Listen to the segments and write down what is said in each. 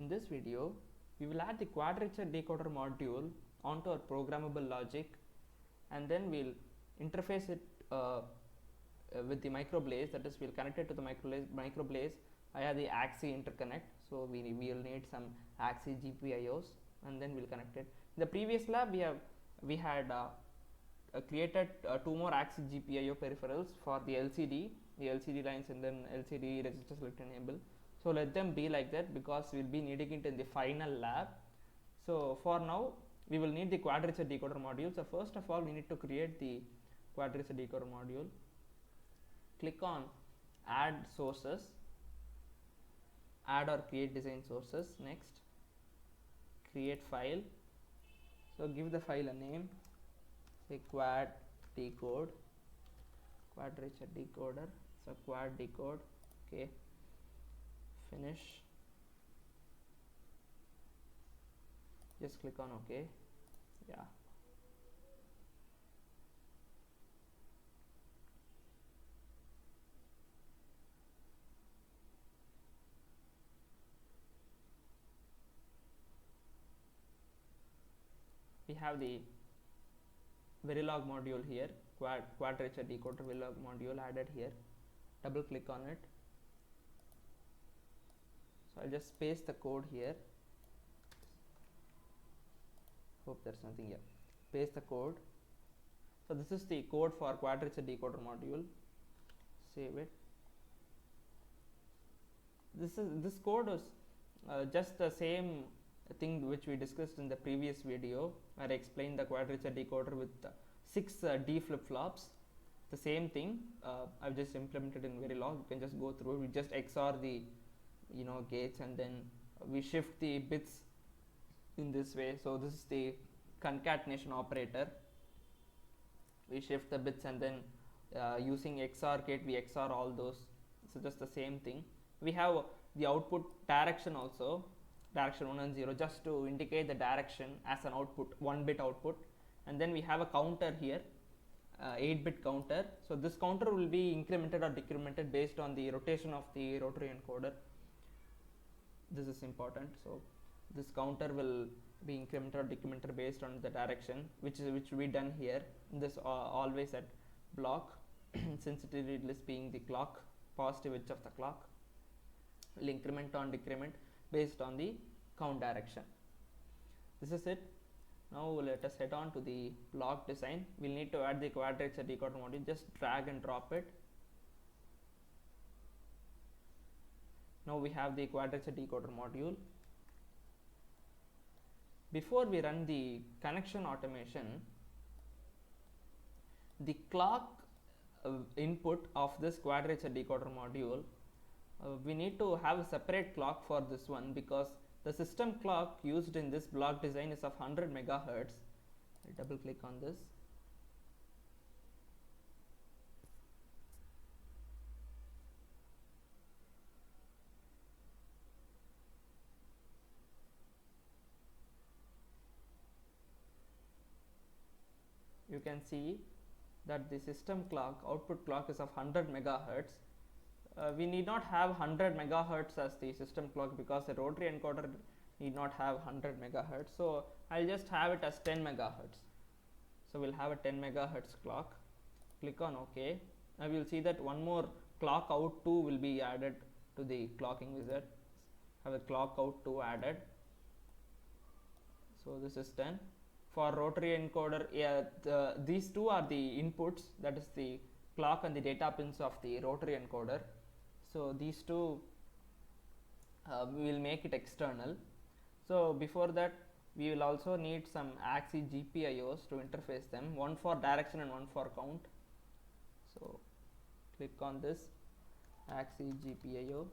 In this video, we will add the quadrature decoder module onto our programmable logic, and then we'll interface it with the microblaze. That is, we'll connect it to the microblaze via the AXI interconnect. So we will need some AXI GPIOs, and then we'll connect it. In the previous lab, we had created two more AXI GPIO peripherals for the LCD lines, and then LCD register select enable. So let them be like that, because we'll be needing it in the final lab. So for now, we will need the quadrature decoder module. So first of all, we need to create the quadrature decoder module. Click on add sources, add or create design sources. Next, create file. So give the file a name, say quad decode, quadrature decoder. So quad decode. Okay, finish. Just click on OK. Yeah. We have the Verilog module here, quadrature decoder Verilog module added here. Double click on it. So I'll just paste the code here. Hope there's nothing here. Paste the code. So this is the code for quadrature decoder module. Save it. This code is just the same thing which we discussed in the previous video, where I explained the quadrature decoder with 6 D flip-flops. The same thing I've just implemented in Verilog. You can just go through. We just XOR the gates, and then we shift the bits in this way. So this is the concatenation operator. We shift the bits, and then using XOR gate we XOR all those. So just the same thing. We have the output direction also, direction 1 and 0, just to indicate the direction as an output, 1-bit output. And then we have a counter here, 8-bit counter. So this counter will be incremented or decremented based on the rotation of the rotary encoder. This is important. So this counter will be incremented or decremented based on the direction, which will be done here. This always at block sensitivity list being the clock, positive edge of the clock, will increment or decrement based on the count direction. This is it. Now let us head on to the block design. We'll need to add the quadrature decoder module. Just drag and drop it. Now we have the quadrature decoder module. Before we run the connection automation, the clock input of this quadrature decoder module, we need to have a separate clock for this one, because the system clock used in this block design is of 100 megahertz. I'll double click on this. You can see that the system clock, output clock, is of 100 megahertz. We need not have 100 megahertz as the system clock, because the rotary encoder need not have 100 megahertz. So I'll just have it as 10 megahertz. So we'll have a 10 megahertz clock. Click on OK. Now we'll see that one more clock out 2 will be added to the clocking wizard. Have a clock out 2 added. So this is 10. For rotary encoder, these two are the inputs, that is the clock and the data pins of the rotary encoder. So these two we will make it external. So before that, we will also need some AXI GPIOs to interface them, one for direction and one for count. So click on this AXI GPIO.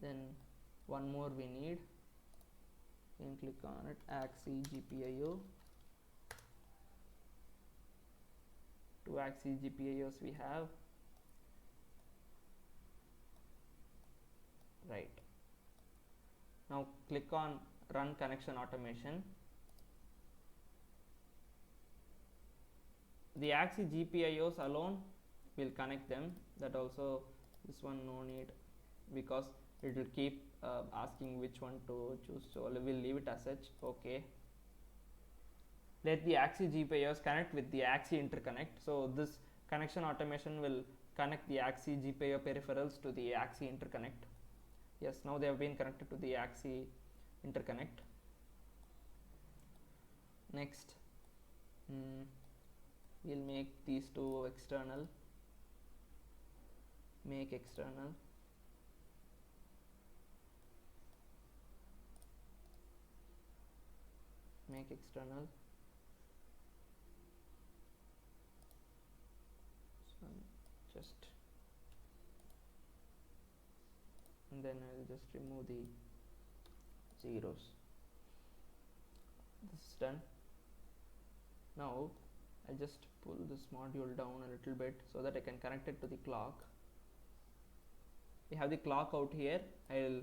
Then one more we need. Then click on it, AXI GPIO. 2 AXI GPIOs we have. Right. Now click on run connection automation. The AXI GPIOs alone will connect them. That also This one no need, because it will keep asking which one to choose, so we'll leave it as such. Okay, let the AXI GPIOs connect with the AXI interconnect. So this connection automation will connect the AXI GPIO peripherals to the AXI interconnect. Yes, now they have been connected to the AXI interconnect. Next, we'll make these two external. Make external. Make external. So just, and then I'll just remove the zeros. This is done. Now I'll just pull this module down a little bit so that I can connect it to the clock. We have the clock out here. I'll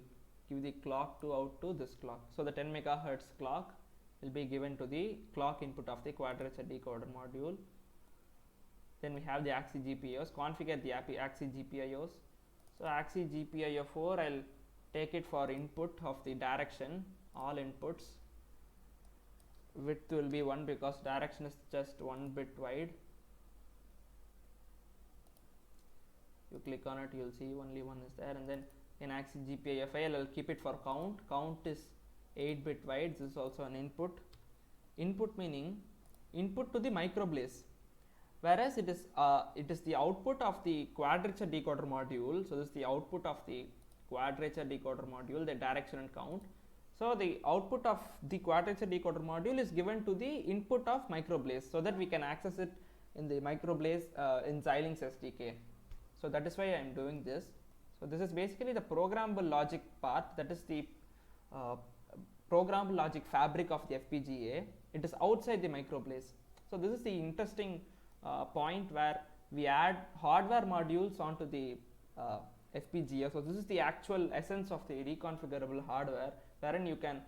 give the clock to out to this clock. So the 10 megahertz clock will be given to the clock input of the quadrature decoder module. Then we have the AXI GPIOs. Configure the AXI GPIOs. So AXI GPIO 4, I'll take it for input of the direction, all inputs. Width will be 1 because direction is just 1 bit wide. You click on it, you'll see only one is there. And then in AXI GPIO file, I'll keep it for count. Count is 8 bit wide. This is also an input. Input meaning input to the microblaze, whereas it is the output of the quadrature decoder module. So this is the output of the quadrature decoder module, the direction and count. So the output of the quadrature decoder module is given to the input of microblaze, so that we can access it in the microblaze in Xilinx SDK. So that is why I am doing this. So this is basically the programmable logic part, that is the programmable logic fabric of the FPGA. It is outside the microblaze. So this is the interesting point where we add hardware modules onto the FPGA. So this is the actual essence of the reconfigurable hardware, wherein you can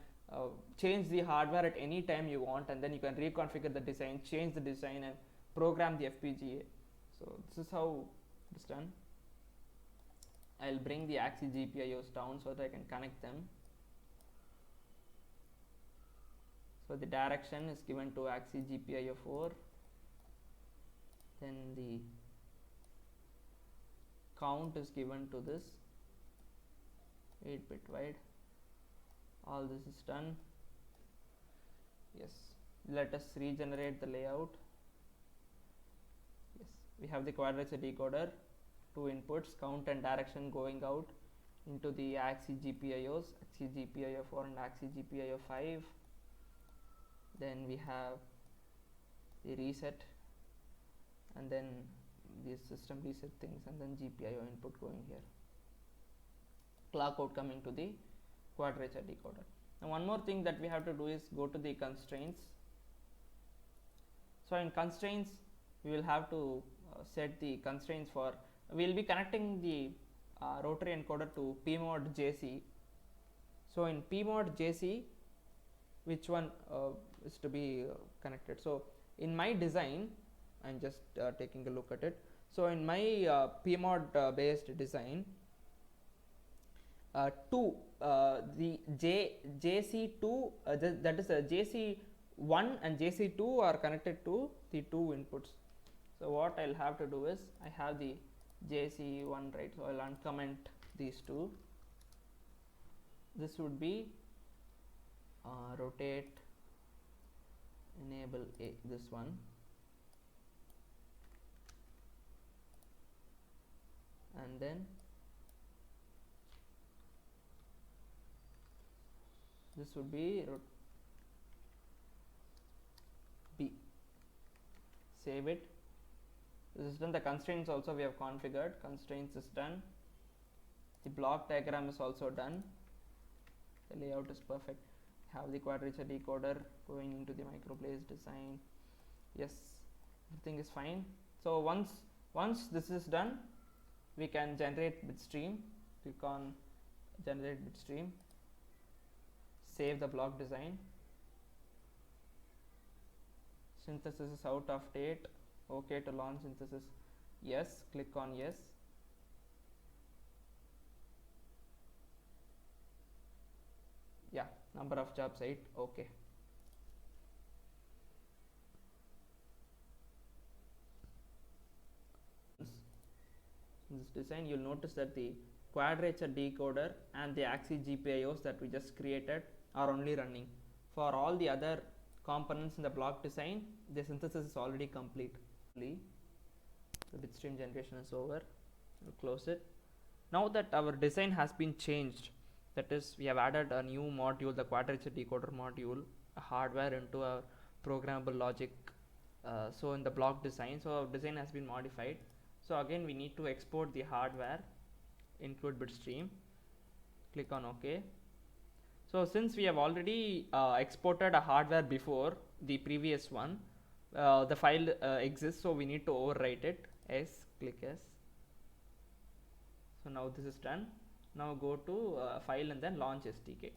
change the hardware at any time you want, and then you can reconfigure the design, change the design, and program the FPGA. So this is how it's done. I'll bring the AXI GPIOs down so that I can connect them. So the direction is given to AXI GPIO 4. Then the count is given to this 8 bit wide. All this is done. Yes, let us regenerate the layout. Yes, we have the quadrature decoder, 2 inputs, count and direction going out into the AXI GPIOs, AXI GPIO 4 and AXI GPIO 5. Then we have the reset, and then these system reset things, and then GPIO input going here. Clock out coming to the quadrature decoder. Now one more thing that we have to do is go to the constraints. So in constraints, we will have to set the constraints for, we will be connecting the rotary encoder to PMOD JC. So in PMOD JC, which one is to be connected? So in my design, I'm just taking a look at it. So in my PMOD based design, the JC2, that is JC1 and JC2 are connected to the 2 inputs. So what I'll have to do is, I have the JC1, right? So I'll uncomment these two. This would be rotate, enable this one, and then this would be B. Save it. This is done. The constraints also we have configured. Constraints is done. The block diagram is also done. The layout is perfect. Have the quadrature decoder going into the microblaze design. Yes, everything is fine. So once this is done, we can generate bitstream. Click on generate bitstream. Save the block design. Synthesis is out of date. Okay to launch synthesis. Yes, click on yes. number of jobs 8. Okay. In this design, you'll notice that the quadrature decoder and the axis GPIOs that we just created are only running. For all the other components in the block design, the synthesis is already complete. The bitstream generation is over. We'll close it. Now that our design has been changed, that is, we have added a new module, the quadrature decoder module, a hardware into our programmable logic. So in the block design, so our design has been modified. So again, we need to export the hardware, include bitstream, click on OK. So since we have already exported a hardware before the previous one, the file exists, so we need to overwrite it. S, click S. So now this is done. Now go to file and then launch SDK.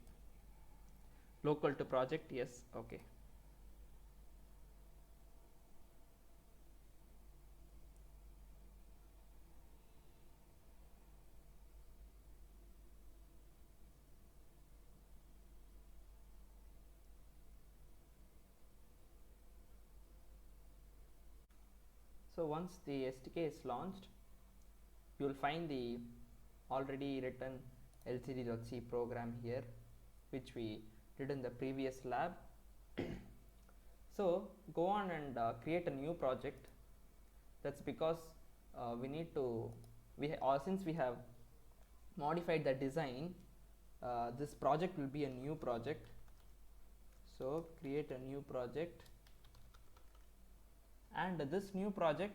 Local to project, yes, okay. So once the SDK is launched, you will find the already written lcd.c program here, which we did in the previous lab. So go on and create a new project. That's because we need to, since we have modified the design, this project will be a new project. So create a new project, and this new project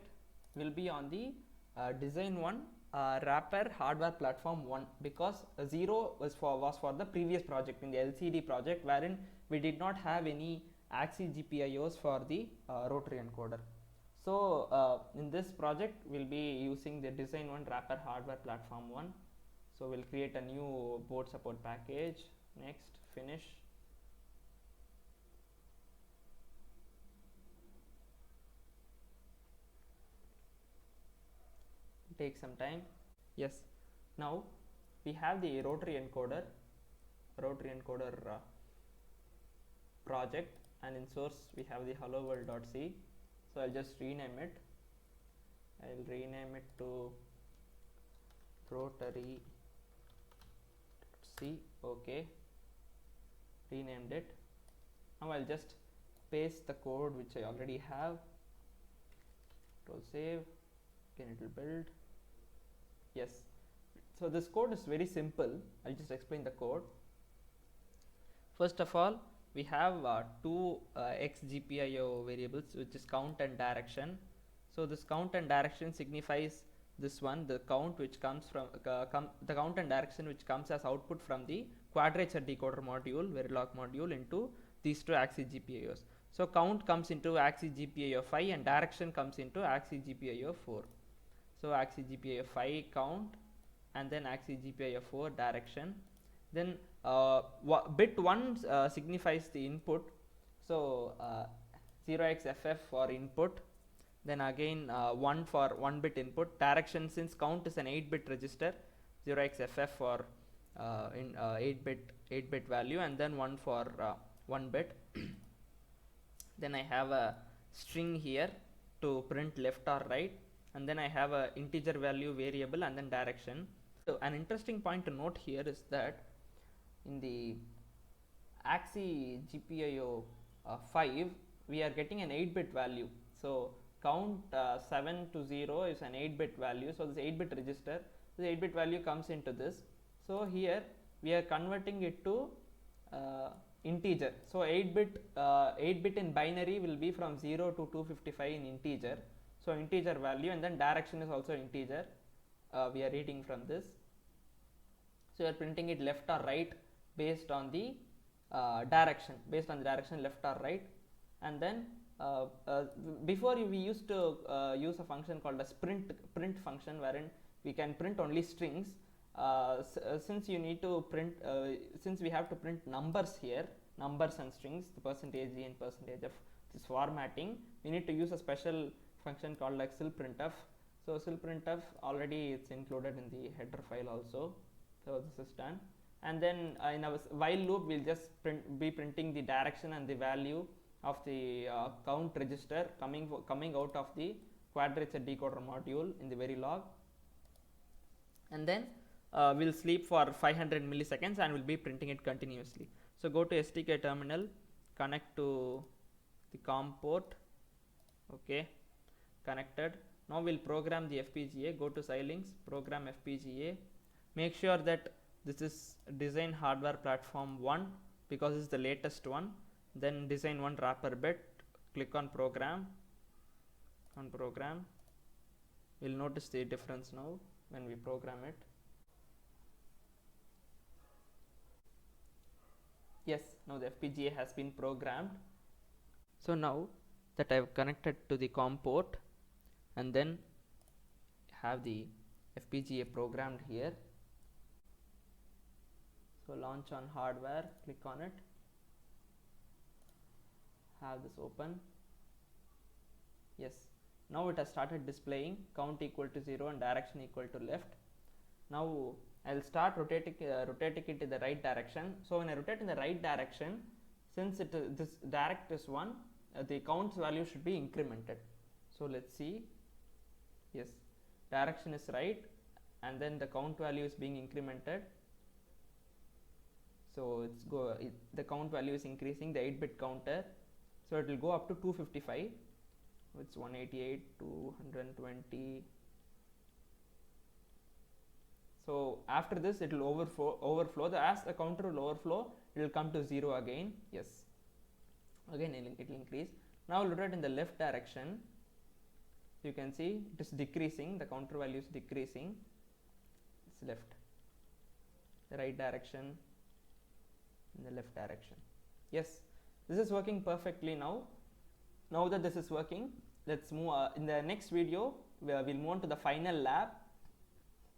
will be on the design 1 wrapper hardware platform 1, because 0 was for the previous project in the LCD project, wherein we did not have any axis GPIOs for the rotary encoder. So in this project we'll be using the design 1 wrapper hardware platform 1. So we'll create a new board support package. Next, finish. Take some time. Yes, now we have the rotary encoder project, and in source we have the hello world.c. So I'll just rename it. I'll rename it to rotary c. Okay, renamed it. Now I'll just paste the code which I already have. It will save. Again it will build. Yes, so this code is very simple. I'll just explain the code. First of all, we have two XGPIO variables, which is count and direction. So this count and direction signifies this one, the count which comes from the count and direction which comes as output from the quadrature decoder module, Verilog module, into these two axis GPIOs. So count comes into axis GPIO 5 and direction comes into axis GPIO 4. So axis GPIO 5 count, and then axis GPIO 4 direction. Then bit 1 signifies the input. So 0xFF for input. Then again 1 for 1 bit input. Direction, since count is an 8-bit register, 0xFF for 8-bit value, and then 1 for 1 bit. Then I have a string here to print left or right, and then I have a integer value variable and then direction. So an interesting point to note here is that in the axis GPIO 5 we are getting an 8-bit value. So count 7 to 0 is an 8-bit value. So this 8-bit register, this 8-bit value comes into this. So here we are converting it to integer. So 8-bit in binary will be from 0 to 255 in integer. So integer value, and then direction is also integer. We are reading from this. So you are printing it left or right based on the direction, left or right. And then before we used to use a function called as print function, wherein we can print only strings. Since you need to print, since we have to print numbers here, numbers and strings, the percentage d and percentage f, this formatting, we need to use a special function called like silprintf. So silprintf already it's included in the header file also. So this is done. and then in our while loop we'll just be printing the direction and the value of the count register coming out of the quadrature decoder module in the Verilog, and then we'll sleep for 500 milliseconds and we'll be printing it continuously. So go to STK terminal, connect to the COM port, okay, connected. Now we'll program the FPGA. Go to Xilinx, program FPGA, make sure that this is design hardware platform 1 because it's the latest one, then design 1 wrapper bit, click on program, we'll notice the difference now when we program it. Yes, now the FPGA has been programmed. So now that I've connected to the COM port and then have the FPGA programmed here, so launch on hardware, click on it, have this open. Yes, now it has started displaying count equal to 0 and direction equal to left. Now I'll start rotating it in the right direction. So when I rotate in the right direction, since this direct is 1, the count's value should be incremented. So let's see. Yes, direction is right and then the count value is being incremented. So the count value is increasing, the 8-bit counter. So it will go up to 255. It's 188, 220. So after this it will overflow. As the counter will overflow, it will come to 0 again. Yes, again it will increase. Now rotate in the left direction. You can see it is decreasing, the counter value is decreasing. It's left, the right direction, in the left direction. Yes, this is working perfectly now. Now that this is working, let's move in the next video where we'll move on to the final lab,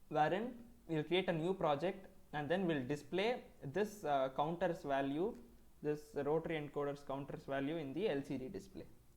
wherein we'll create a new project and then we'll display this counter's value, this rotary encoder's counter's value in the LCD display.